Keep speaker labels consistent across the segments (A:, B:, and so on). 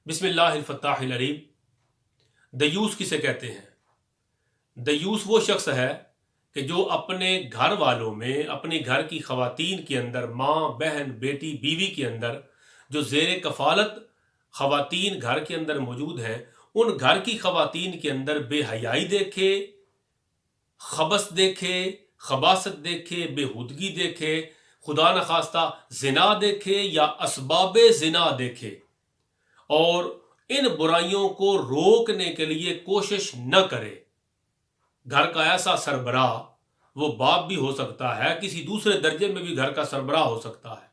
A: بسم اللہ الفتاح العلیم۔ دیوس کسے کہتے ہیں؟ دیوس وہ شخص ہے کہ جو اپنے گھر والوں میں، اپنے گھر کی خواتین کے اندر، ماں، بہن، بیٹی، بیوی کے اندر جو زیر کفالت خواتین گھر کے اندر موجود ہیں، ان گھر کی خواتین کے اندر بے حیائی دیکھے، خبث دیکھے، خباثت دیکھے، بے ہودگی دیکھے، خدا نخواستہ زنا دیکھے یا اسباب زنا دیکھے، اور ان برائیوں کو روکنے کے لیے کوشش نہ کرے۔ گھر کا ایسا سربراہ، وہ باپ بھی ہو سکتا ہے، کسی دوسرے درجے میں بھی گھر کا سربراہ ہو سکتا ہے،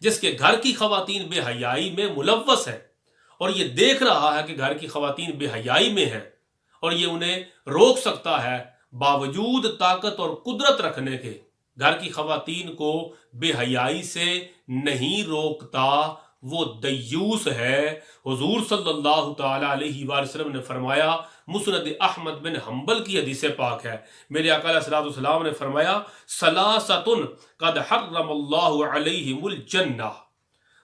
A: جس کے گھر کی خواتین بے حیائی میں ملوث ہے، اور یہ دیکھ رہا ہے کہ گھر کی خواتین بے حیائی میں ہیں، اور یہ انہیں روک سکتا ہے باوجود طاقت اور قدرت رکھنے کے۔ گھر کی خواتین کو بے حیائی سے نہیں روکتا، وہ دیوس ہے۔ حضور صلی اللہ تعالی علیہ وآلہ وسلم نے فرمایا، مسند احمد بن حنبل کی حدیث پاک ہے، میرے آقا علیہ الصلوۃ والسلام نے فرمایا، ثلاثۃ قد حرم اللہ علیہم الجنہ،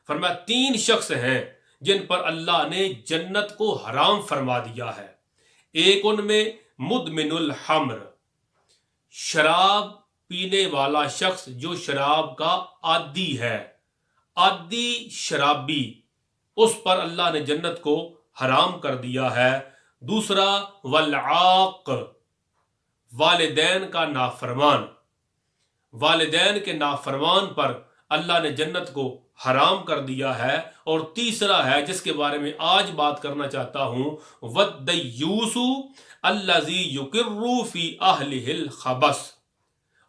A: فرمایا تین شخص ہیں جن پر اللہ نے جنت کو حرام فرما دیا ہے۔ ایک ان میں مدمن الحمر، شراب پینے والا شخص جو شراب کا عادی ہے، عادی شرابی، اس پر اللہ نے جنت کو حرام کر دیا ہے۔ دوسرا والعاق، والدین کا نافرمان، والدین کے نافرمان پر اللہ نے جنت کو حرام کر دیا ہے۔ اور تیسرا ہے جس کے بارے میں آج بات کرنا چاہتا ہوں، والدیوس الذی یقر فی اہلہ الخبث،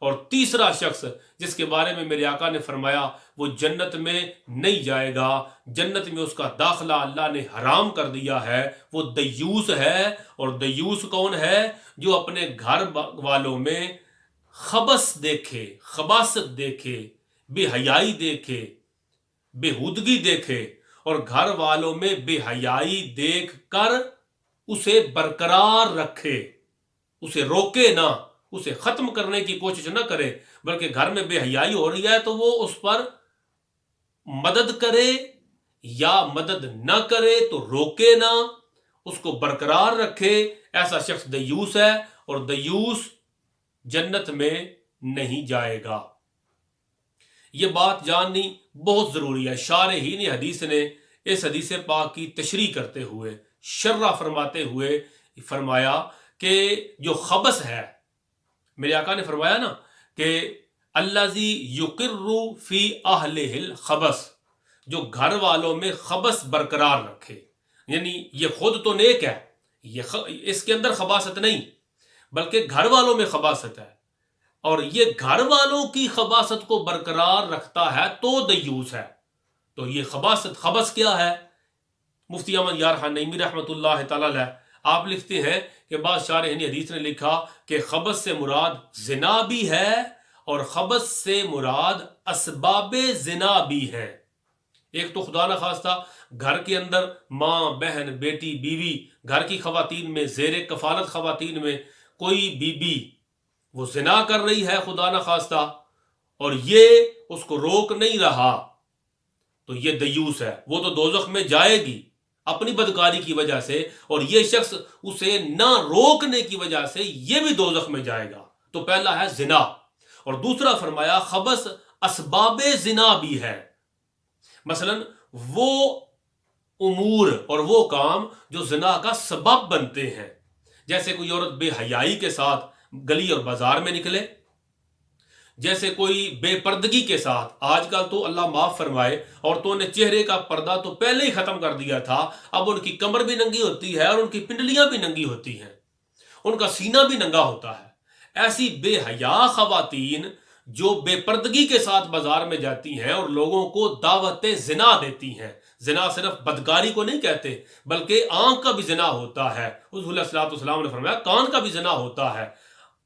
A: اور تیسرا شخص جس کے بارے میں میرے آقا نے فرمایا وہ جنت میں نہیں جائے گا، جنت میں اس کا داخلہ اللہ نے حرام کر دیا ہے، وہ دیوس ہے۔ اور دیوس کون ہے؟ جو اپنے گھر والوں میں خبث دیکھے، خباثت دیکھے، بے حیائی دیکھے، بے ہودگی دیکھے، اور گھر والوں میں بے حیائی دیکھ کر اسے برقرار رکھے، اسے روکے نہ، اسے ختم کرنے کی کوشش نہ کرے، بلکہ گھر میں بے حیائی ہو رہی ہے تو وہ اس پر مدد کرے، یا مدد نہ کرے تو روکے نہ، اس کو برقرار رکھے۔ ایسا شخص دیوس ہے، اور دیوس جنت میں نہیں جائے گا۔ یہ بات جاننی بہت ضروری ہے۔ شارحین حدیث نے اس حدیث پاک کی تشریح کرتے ہوئے، شرح فرماتے ہوئے فرمایا کہ جو خبث ہے، میرے آقا نے فرمایا نا کہ الذی یقر فی اہلہ الخبث، جو گھر والوں میں خبث برقرار رکھے، یعنی یہ خود تو نیک ہے، اس کے اندر خباثت نہیں، بلکہ گھر والوں میں خباثت ہے، اور یہ گھر والوں کی خباثت کو برقرار رکھتا ہے تو دیوس ہے۔ تو یہ خبث کیا ہے؟ مفتی احمد یار خان نعیمی رحمۃ اللہ تعالی علیہ آپ لکھتے ہیں کہ بعض شارحین حدیث نے لکھا کہ خبث سے مراد زنا بھی ہے، اور خبث سے مراد اسباب زنا بھی ہے۔ ایک تو خدا نخواستہ گھر کے اندر ماں، بہن، بیٹی، بیوی، گھر کی خواتین میں، زیر کفالت خواتین میں کوئی بیوی وہ زنا کر رہی ہے خدا نخواستہ، اور یہ اس کو روک نہیں رہا، تو یہ دیوس ہے، وہ تو دوزخ میں جائے گی اپنی بدکاری کی وجہ سے، اور یہ شخص اسے نہ روکنے کی وجہ سے یہ بھی دوزخ میں جائے گا۔ تو پہلا ہے زنا، اور دوسرا فرمایا خبث اسباب زنا بھی ہے، مثلا وہ امور اور وہ کام جو زنا کا سبب بنتے ہیں، جیسے کوئی عورت بے حیائی کے ساتھ گلی اور بازار میں نکلے، جیسے کوئی بے پردگی کے ساتھ، آج کل تو اللہ معاف فرمائے عورتوں نے چہرے کا پردہ تو پہلے ہی ختم کر دیا تھا، اب ان کی کمر بھی ننگی ہوتی ہے، اور ان کی پنڈلیاں بھی ننگی ہوتی ہیں، ان کا سینہ بھی ننگا ہوتا ہے۔ ایسی بے حیا خواتین جو بے پردگی کے ساتھ بازار میں جاتی ہیں اور لوگوں کو دعوت زنا دیتی ہیں، زنا صرف بدکاری کو نہیں کہتے بلکہ آنکھ کا بھی زنا ہوتا ہے۔ حضور علیہ الصلوۃ والسلام نے فرمایا کان کا بھی زنا ہوتا ہے،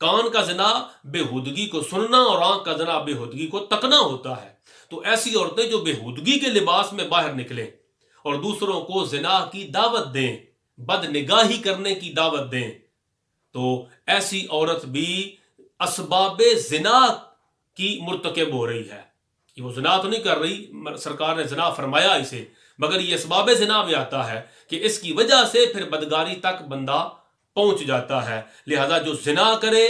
A: کان کا زنا بے ہودگی کو سننا، اور آنکھ کا زنا بے ہودگی کو تکنا ہوتا ہے۔ تو ایسی عورتیں جو بے ہودگی کے لباس میں باہر نکلیں اور دوسروں کو زنا کی دعوت دیں، بد نگاہی کرنے کی دعوت دیں، تو ایسی عورت بھی اسباب زنا کی مرتکب ہو رہی ہے۔ وہ زنا تو نہیں کر رہی، سرکار نے زنا فرمایا اسے، مگر یہ اسباب زنا میں آتا ہے کہ اس کی وجہ سے پھر بدکاری تک بندہ پہنچ جاتا ہے. لہذا جو زنا کرے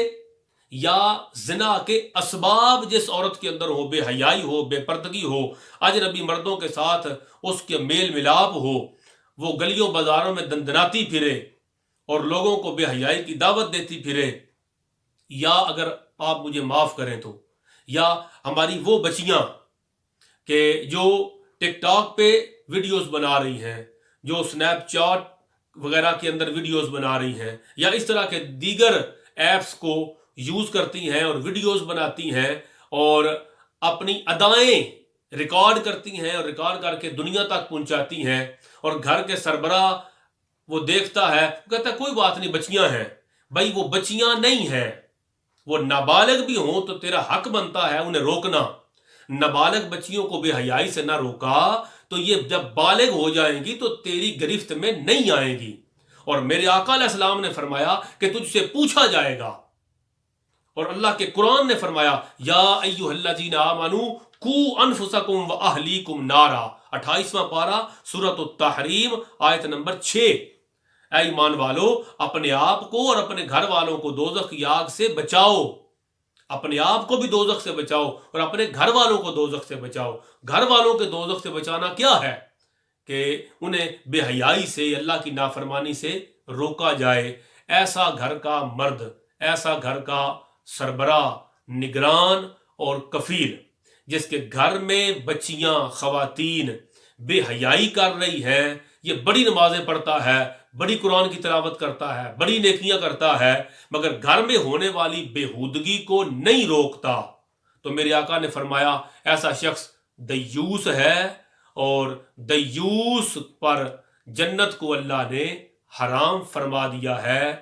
A: یا زنا کے اسباب جس عورت کے اندر ہو، بے حیائی ہو، بے پردگی ہو، اجنبی مردوں کے ساتھ اس کے میل ملاپ ہو، وہ گلیوں بازاروں میں دندناتی پھرے اور لوگوں کو بے حیائی کی دعوت دیتی پھرے، یا اگر آپ مجھے معاف کریں تو یا ہماری وہ بچیاں کہ جو ٹک ٹاک پہ ویڈیوز بنا رہی ہیں، جو سنیپ چیٹ وغیرہ کے اندر ویڈیوز بنا رہی ہیں، یا اس طرح کے دیگر ایپس کو یوز کرتی ہیں اور ویڈیوز بناتی ہیں اور اپنی ادائیں ریکارڈ کرتی ہیں اور ریکارڈ کر کے دنیا تک پہنچاتی ہیں، اور گھر کے سربراہ وہ دیکھتا ہے، کہتا ہے کوئی بات نہیں، بچیاں ہیں. بھائی وہ بچیاں نہیں ہیں، وہ نابالغ بھی ہوں تو تیرا حق بنتا ہے انہیں روکنا. نابالغ بچیوں کو بے حیائی سے نہ روکا تو یہ جب بالغ ہو جائیں گی تو تیری گرفت میں نہیں آئیں گی. اور میرے آقا علیہ السلام نے فرمایا کہ تجھ سے پوچھا جائے گا. اور اللہ کے قرآن نے فرمایا یا ایھا الذین آمنوا قوا انفسکم واہلیکم نارا، 28واں پارہ سورۃ التحریم آیت نمبر 6. اے ایمان والو، اپنے آپ کو اور اپنے گھر والوں کو دوزخ کی آگ سے بچاؤ. اپنے آپ کو بھی دوزخ سے بچاؤ اور اپنے گھر والوں کو دوزخ سے بچاؤ. گھر والوں کے دوزخ سے بچانا کیا ہے؟ کہ انہیں بے حیائی سے، اللہ کی نافرمانی سے روکا جائے. ایسا گھر کا مرد، ایسا گھر کا سربراہ، نگران اور کفیل جس کے گھر میں بچیاں، خواتین بے حیائی کر رہی ہیں، یہ بڑی نمازیں پڑھتا ہے، بڑی قرآن کی تلاوت کرتا ہے، بڑی نیکیاں کرتا ہے، مگر گھر میں ہونے والی بےہودگی کو نہیں روکتا، تو میرے آقا نے فرمایا ایسا شخص دیوس ہے، اور دیوس پر جنت کو اللہ نے حرام فرما دیا ہے.